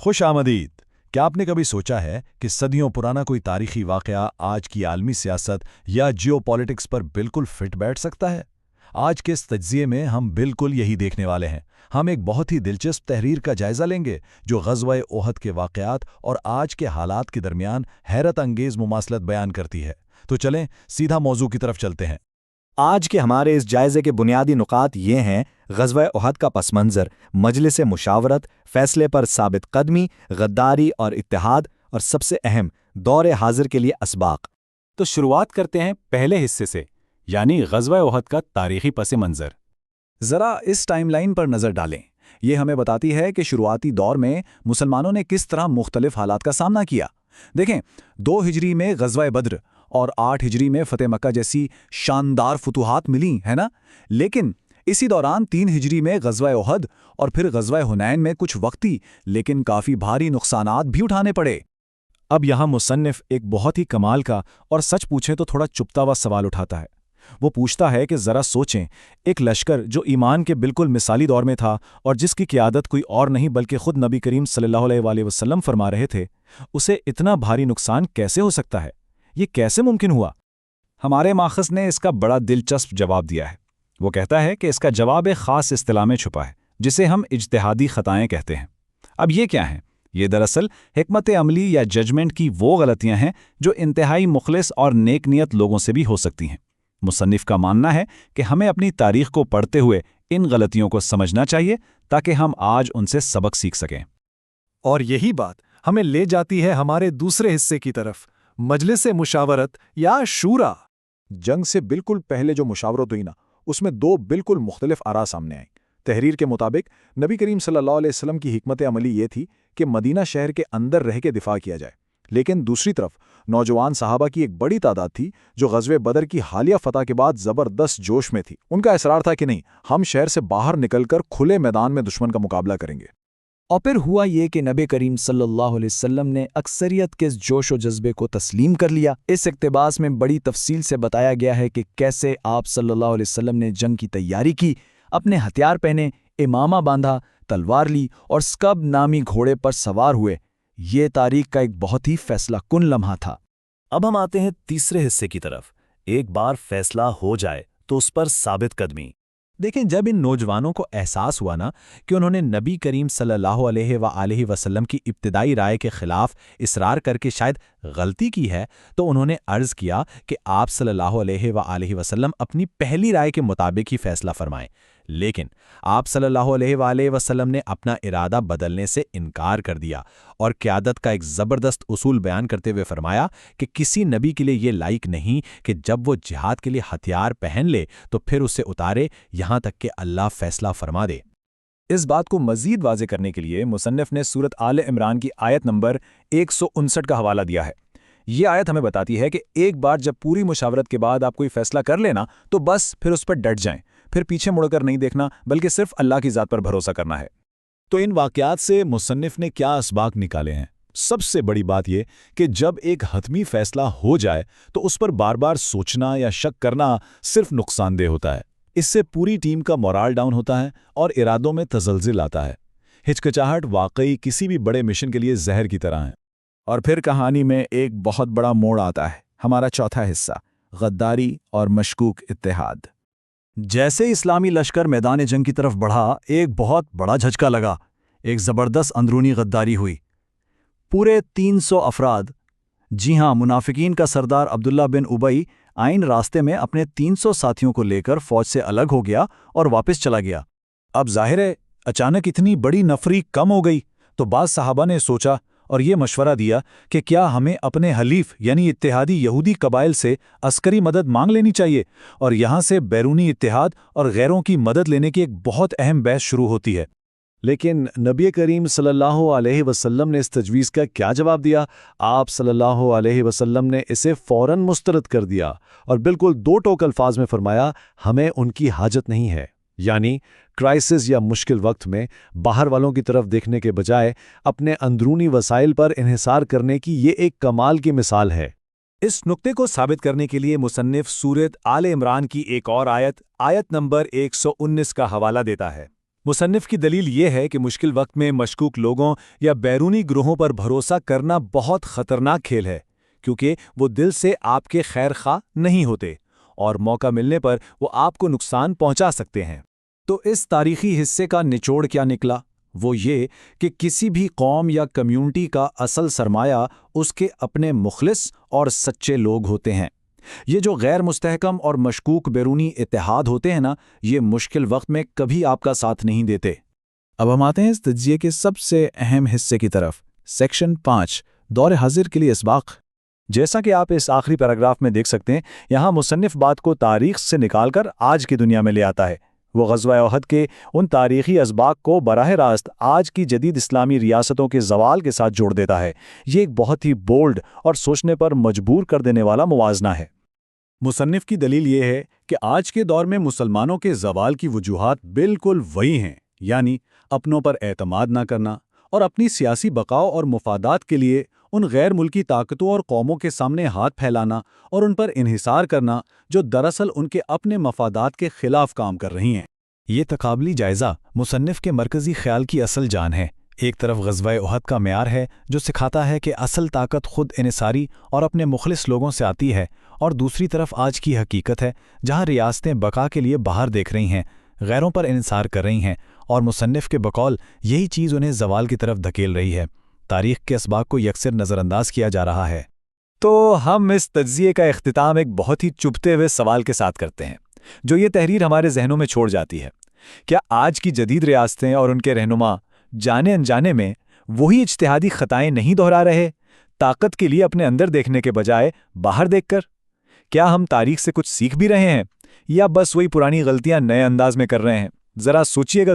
خوش آمدید۔ کیا آپ نے کبھی سوچا ہے کہ صدیوں پرانا کوئی تاریخی واقعہ آج کی عالمی سیاست یا جیو پالیٹکس پر بالکل فٹ بیٹھ سکتا ہے؟ آج کے اس تجزیے میں ہم بالکل یہی دیکھنے والے ہیں۔ ہم ایک بہت ہی دلچسپ تحریر کا جائزہ لیں گے جو غزوہ احد کے واقعات اور آج کے حالات کے درمیان حیرت انگیز مماثلت بیان کرتی ہے۔ تو چلیں سیدھا موضوع کی طرف چلتے ہیں۔ آج کے ہمارے اس جائزے کے بنیادی نقاط یہ ہیں: غزوہ احد کا پس منظر، مجلس مشاورت، فیصلے پر ثابت قدمی، غداری اور اتحاد، اور سب سے اہم دور حاضر کے لیے اسباق۔ تو شروعات کرتے ہیں پہلے حصے سے، یعنی غزوہ احد کا تاریخی پس منظر۔ ذرا اس ٹائم لائن پر نظر ڈالیں۔ یہ ہمیں بتاتی ہے کہ شروعاتی دور میں مسلمانوں نے کس طرح مختلف حالات کا سامنا کیا۔ دیکھیں، 2 ہجری میں غزوہ بدر اور 8 ہجری میں فتح مکہ جیسی شاندار فتوحات ملیں، ہے نا؟ لیکن اسی دوران 3 ہجری میں غزوہ احد اور پھر غزوہ حنین میں کچھ وقتی لیکن کافی بھاری نقصانات بھی اٹھانے پڑے۔ اب یہاں مصنف ایک بہت ہی کمال کا اور سچ پوچھیں تو تھوڑا چپتا ہوا سوال اٹھاتا ہے۔ وہ پوچھتا ہے کہ ذرا سوچیں، ایک لشکر جو ایمان کے بالکل مثالی دور میں تھا اور جس کی قیادت کوئی اور نہیں بلکہ خود نبی کریم صلی اللہ علیہ وآلہ وسلم فرما رہے تھے، اسے اتنا بھاری نقصان کیسے ہو سکتا ہے؟ یہ کیسے ممکن ہوا؟ ہمارے ماخذ نے اس کا بڑا دلچسپ جواب دیا ہے۔ وہ کہتا ہے کہ اس کا جواب ایک خاص اصطلاح میں چھپا ہے جسے ہم اجتہادی خطائیں کہتے ہیں۔ اب یہ کیا ہیں؟ یہ دراصل حکمت عملی یا ججمنٹ کی وہ غلطیاں ہیں جو انتہائی مخلص اور نیک نیت لوگوں سے بھی ہو سکتی ہیں۔ مصنف کا ماننا ہے کہ ہمیں اپنی تاریخ کو پڑھتے ہوئے ان غلطیوں کو سمجھنا چاہیے تاکہ ہم آج ان سے سبق سیکھ سکیں۔ اور یہی بات ہمیں لے جاتی ہے ہمارے دوسرے حصے کی طرف، مجلس مشاورت یا شورا۔ جنگ سے بالکل پہلے جو مشاورت ہوئی نا، اس میں 2 بالکل مختلف آراء سامنے آئیں۔ تحریر کے مطابق نبی کریم صلی اللہ علیہ وسلم کی حکمت عملی یہ تھی کہ مدینہ شہر کے اندر رہ کے دفاع کیا جائے، لیکن دوسری طرف نوجوان صحابہ کی ایک بڑی تعداد تھی جو غزوہ بدر کی حالیہ فتح کے بعد زبردست جوش میں تھی۔ ان کا اصرار تھا کہ نہیں، ہم شہر سے باہر نکل کر کھلے میدان میں دشمن کا مقابلہ کریں گے۔ اور پھر ہوا یہ کہ نبی کریم صلی اللہ علیہ وسلم نے اکثریت کے اس جوش و جذبے کو تسلیم کر لیا۔ اس اقتباس میں بڑی تفصیل سے بتایا گیا ہے کہ کیسے آپ صلی اللہ علیہ وسلم نے جنگ کی تیاری کی، اپنے ہتھیار پہنے، امامہ باندھا، تلوار لی اور سکب نامی گھوڑے پر سوار ہوئے۔ یہ تاریخ کا ایک بہت ہی فیصلہ کن لمحہ تھا۔ اب ہم آتے ہیں تیسرے حصے کی طرف۔ ایک بار فیصلہ ہو جائے تو اس پر ثابت قدمی۔ دیکھیں، جب ان نوجوانوں کو احساس ہوا نا کہ انہوں نے نبی کریم صلی اللہ علیہ وآلہ وسلم کی ابتدائی رائے کے خلاف اصرار کر کے شاید غلطی کی ہے، تو انہوں نے عرض کیا کہ آپ صلی اللہ علیہ وآلہ وسلم اپنی پہلی رائے کے مطابق ہی فیصلہ فرمائیں۔ لیکن آپ صلی اللہ علیہ وآلہ وسلم نے اپنا ارادہ بدلنے سے انکار کر دیا اور قیادت کا ایک زبردست اصول بیان کرتے ہوئے فرمایا کہ کسی نبی کے لیے یہ لائق نہیں کہ جب وہ جہاد کے لیے ہتھیار پہن لے تو پھر اسے اتارے یہاں تک کہ اللہ فیصلہ فرما دے۔ اس بات کو مزید واضح کرنے کے لیے مصنف نے سورۃ آل عمران کی آیت نمبر 159 کا حوالہ دیا ہے۔ یہ آیت ہمیں بتاتی ہے کہ ایک بار جب پوری مشاورت کے بعد آپ کوئی فیصلہ کر لینا تو بس پھر اس پر ڈٹ جائیں، پھر پیچھے مڑ کر نہیں دیکھنا بلکہ صرف اللہ کی ذات پر بھروسہ کرنا ہے۔ تو ان واقعات سے مصنف نے کیا اسباق نکالے ہیں؟ سب سے بڑی بات یہ کہ جب ایک حتمی فیصلہ ہو جائے تو اس پر بار بار سوچنا یا شک کرنا صرف نقصان دہ ہوتا ہے۔ اس سے پوری ٹیم کا مورال ڈاؤن ہوتا ہے اور ارادوں میں تزلزل آتا ہے۔ ہچکچاہٹ واقعی کسی بھی بڑے مشن کے لیے زہر کی طرح ہے۔ اور پھر کہانی میں ایک بہت بڑا موڑ آتا ہے، ہمارا چوتھا حصہ، غداری اور مشکوک اتحاد۔ جیسے اسلامی لشکر میدان جنگ کی طرف بڑھا، ایک بہت بڑا جھٹکا لگا، ایک زبردست اندرونی غداری ہوئی۔ پورے 300 افراد، جی ہاں، منافقین کا سردار عبداللہ بن ابی آئین راستے میں اپنے 300 ساتھیوں کو لے کر فوج سے الگ ہو گیا اور واپس چلا گیا۔ اب ظاہر ہے اچانک اتنی بڑی نفری کم ہو گئی تو بعض صحابہ نے سوچا اور یہ مشورہ دیا کہ کیا ہمیں اپنے حلیف یعنی اتحادی یہودی قبائل سے عسکری مدد مانگ لینی چاہیے، اور یہاں سے بیرونی اتحاد اور غیروں کی مدد لینے کی ایک بہت اہم بحث شروع ہوتی ہے۔ لیکن نبی کریم صلی اللہ علیہ وسلم نے اس تجویز کا کیا جواب دیا؟ آپ صلی اللہ علیہ وسلم نے اسے فوراً مسترد کر دیا اور بالکل 2 ٹوک الفاظ میں فرمایا، ہمیں ان کی حاجت نہیں ہے۔ یعنی کرائسس یا مشکل وقت میں باہر والوں کی طرف دیکھنے کے بجائے اپنے اندرونی وسائل پر انحصار کرنے کی یہ ایک کمال کی مثال ہے۔ اس نقطے کو ثابت کرنے کے لیے مصنف سورۃ آل عمران کی ایک اور آیت نمبر 119 کا حوالہ دیتا ہے۔ مصنف کی دلیل یہ ہے کہ مشکل وقت میں مشکوک لوگوں یا بیرونی گروہوں پر بھروسہ کرنا بہت خطرناک کھیل ہے، کیونکہ وہ دل سے آپ کے خیر خواہ نہیں ہوتے اور موقع ملنے پر وہ آپ کو نقصان پہنچا سکتے ہیں۔ تو اس تاریخی حصے کا نچوڑ کیا نکلا؟ وہ یہ کہ کسی بھی قوم یا کمیونٹی کا اصل سرمایہ اس کے اپنے مخلص اور سچے لوگ ہوتے ہیں۔ یہ جو غیر مستحکم اور مشکوک بیرونی اتحاد ہوتے ہیں نا، یہ مشکل وقت میں کبھی آپ کا ساتھ نہیں دیتے۔ اب ہم آتے ہیں اس تجزیے کے سب سے اہم حصے کی طرف، سیکشن 5، دور حاضر کے لیے اسباق۔ جیسا کہ آپ اس آخری پیراگراف میں دیکھ سکتے ہیں، یہاں مصنف بات کو تاریخ سے نکال کر آج کی دنیا میں لے آتا ہے۔ وہ غزوہ احد کے ان تاریخی اسباق کو براہ راست آج کی جدید اسلامی ریاستوں کے زوال کے ساتھ جوڑ دیتا ہے۔ یہ ایک بہت ہی بولڈ اور سوچنے پر مجبور کر دینے والا موازنہ ہے۔ مصنف کی دلیل یہ ہے کہ آج کے دور میں مسلمانوں کے زوال کی وجوہات بالکل وہی ہیں، یعنی اپنوں پر اعتماد نہ کرنا اور اپنی سیاسی بقاؤ اور مفادات کے لیے ان غیر ملکی طاقتوں اور قوموں کے سامنے ہاتھ پھیلانا اور ان پر انحصار کرنا جو دراصل ان کے اپنے مفادات کے خلاف کام کر رہی ہیں۔ یہ تقابلی جائزہ مصنف کے مرکزی خیال کی اصل جان ہے۔ ایک طرف غزوہ احد کا معیار ہے جو سکھاتا ہے کہ اصل طاقت خود انحصاری اور اپنے مخلص لوگوں سے آتی ہے، اور دوسری طرف آج کی حقیقت ہے جہاں ریاستیں بقا کے لیے باہر دیکھ رہی ہیں، غیروں پر انحصار کر رہی ہیں، اور مصنف کے بقول یہی چیز انہیں زوال کی طرف دھکیل رہی ہے۔ تاریخ کے اسباق کو یکسر نظر انداز کیا جا رہا ہے۔ تو ہم اس تجزیے کا اختتام ایک بہت ہی چبھتے ہوئے سوال کے ساتھ کرتے ہیں، جو یہ تحریر ہمارے ذہنوں میں چھوڑ جاتی ہے۔ کیا آج کی جدید ریاستیں اور ان کے رہنما جانے انجانے میں وہی اجتہادی خطائیں نہیں دہرا رہے، طاقت کے لیے اپنے اندر دیکھنے کے بجائے باہر دیکھ کر؟ کیا ہم تاریخ سے کچھ سیکھ بھی رہے ہیں، یا بس وہی پرانی غلطیاں نئے انداز میں کر رہے ہیں؟ ذرا سوچیے گا۔